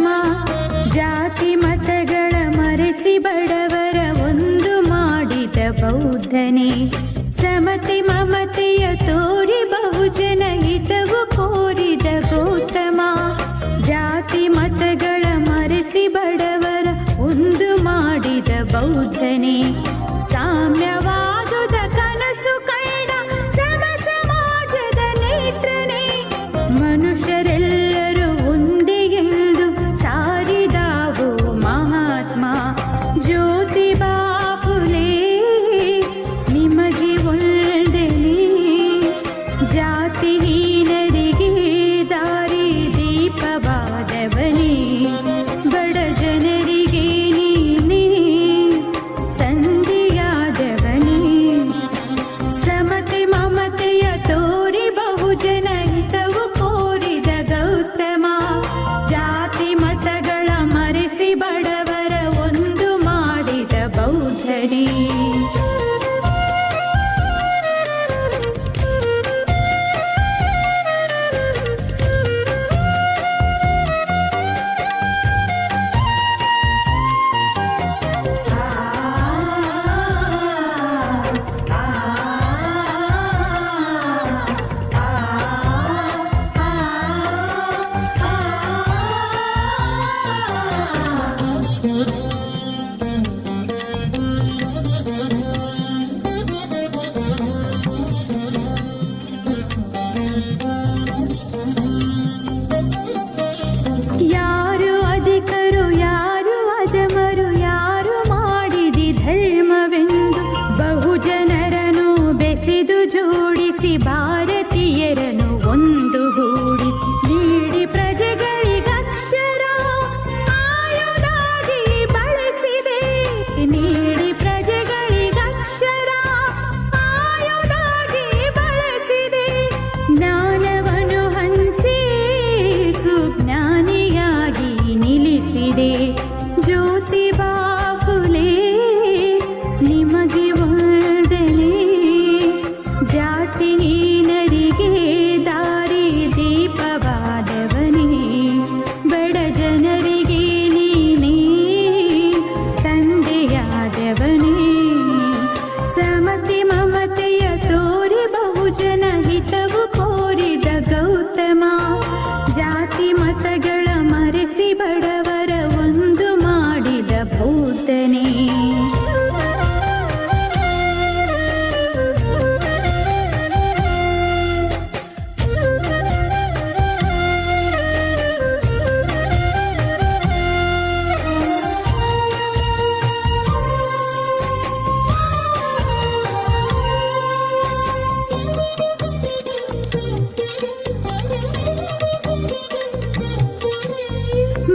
ಗೌತಮ. ಜಾತಿ ಮತಗಳ ಮರೆಸಿ ಬಡವರ ಒಂದು ಮಾಡಿದ ಬೌದ್ಧನೇ. ಸಮತೆ ಮಮತೆಯ ತೋರಿ ಬಹುಜನ ಹಿತವು ಕೋರಿದ ಗೌತಮ. ಜಾತಿ ಮತಗಳ ಮರೆಸಿ ಬಡವರ ಒಂದು ಮಾಡಿದ ಬೌದ್ಧನೇ. ಸಾಮ್ಯವಾದುದ ಕನಸು ಕಂಡ ಸಮ ಸಮಾಜದ ನೇತ್ರನೇ. ಮನುಷ್ಯರೆಲ್ಲರೂ ಒಂದೇ ಎಂದು ಸಾರಿದಾವು ಮಹಾತ್ಮ ಜ್ಯೋತಿಬಾ ಫುಲೆ. ನಿಮಗೆ ಒಂದನೇ ಜಾತಿಹೀನರಿಗೆ ದಾರಿ ದೀಪವಾದವನೇ. ಬಡ ಜನರಿಗೆ ನೀನೇ ತಂದೆಯಾದವನೇ. ಸಮತೆ ಮಮತೆಯ ತೋರಿ ಬಹುಜನ ಹಿತವು ಕೋರಿದ ಗೌತಮ. ಜಾತಿ ಮತಗಳ ಮರೆಸಿ ಬಡವರ ಒಂದು ಮಾಡಿದ ಬೌದ್ಧನೇ. ಯಾರು ಅಧಿಕರು ಯಾರು ಅಧಮರು ಯಾರು ಮಾಡಿದಿ ಧರ್ಮವೆಂದು ಬಹುಜನರನ್ನು ಬೆಸೆದು ಜೋಡಿಸಿ ಭಾರತೀಯರನ್ನು ಒಂದುಗೂಡಿಸಿ ನೀಡಿ ಪ್ರಜೆಗಳಿಗಕ್ಷರ ಆಯುಧಾಗಿ ಬಳಸಿದೆ. ನೀಡಿ ಪ್ರಜೆಗಳಿಗಕ್ಷರ ಆಯುಧಾಗಿ ಬಳಸಿದೆ. ಜ್ಞಾನವನ್ನು ಹಂಚಿ ಸುಜ್ಞಾನಿಯಾಗಿ ನಿಲ್ಲಿಸಿದೆ. ಜ್ಯೋತಿಬಾ ಫುಲೆ ನಿಮಗೆ ಒಂದನೇ ಜಾತಿಹೀನರಿಗೆ ದಾರಿ ದೀಪವಾದವನೇ. ಬಡ ಜನರಿಗೆ ನೀನೇ ತಂದೆಯಾದವನೇ. ಸಮತೆ ಮಮತೆಯ ತೋರಿ ಬಹುಜನ ಹಿತವು ಕೋರಿದ ಗೌತಮ. ಜಾತಿ ಮತಗಳ ಮರೆಸಿ ಬಡವರ ಒಂದು ಮಾಡಿದ ಬೌದ್ಧನೇ.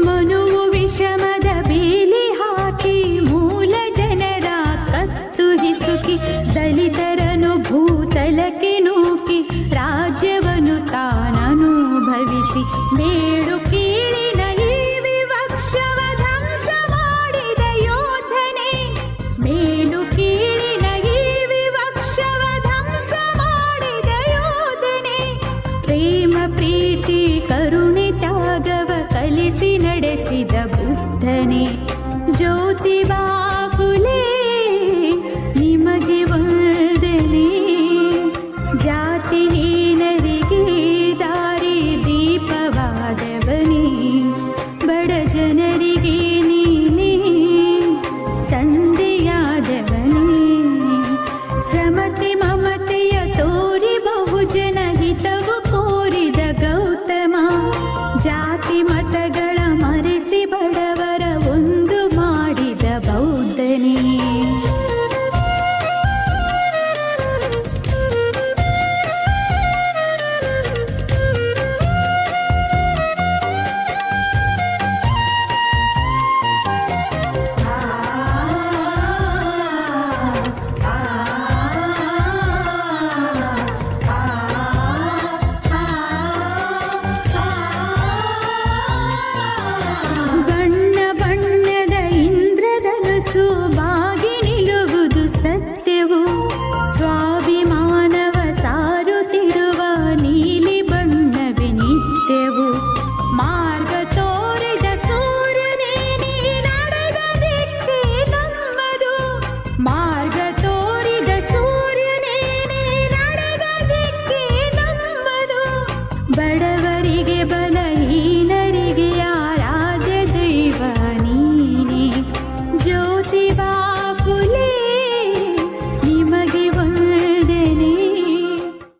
ಮನುವು ವಿಷಮದ ಬೇಲಿ ಹಾಕಿ ಮೂಲ ಜನರ ಕತ್ತು ಹಿಸುಕಿ ದಲಿತರನ್ನು ಭೂತಲಕ್ಕೆ ನೂಕಿ ರಾಜ್ಯವನ್ನು ತಾನನುಭವಿಸಿ ಮೇಳು ಕೀಳಿನ ಈ ವಿವಕ್ಷವ ಧ್ವಂಸ ಮಾಡಿದ ಯೋಧನೇ. ಮೇಲು ಕೀಳಿನ ಈ ವಿವಕ್ಷವ ಧ್ವಂಸ ಮಾಡಿದ ಯೋಧನೇ. ಪ್ರೇಮ ಪ್ರೀತಿ ಕರುಣೆ ತ್ಯಾಗವ ಕಲಿಸಿ ನಡೆಸಿದ ಬುದ್ಧನೇ. ಜ್ಯೋತಿಬಾ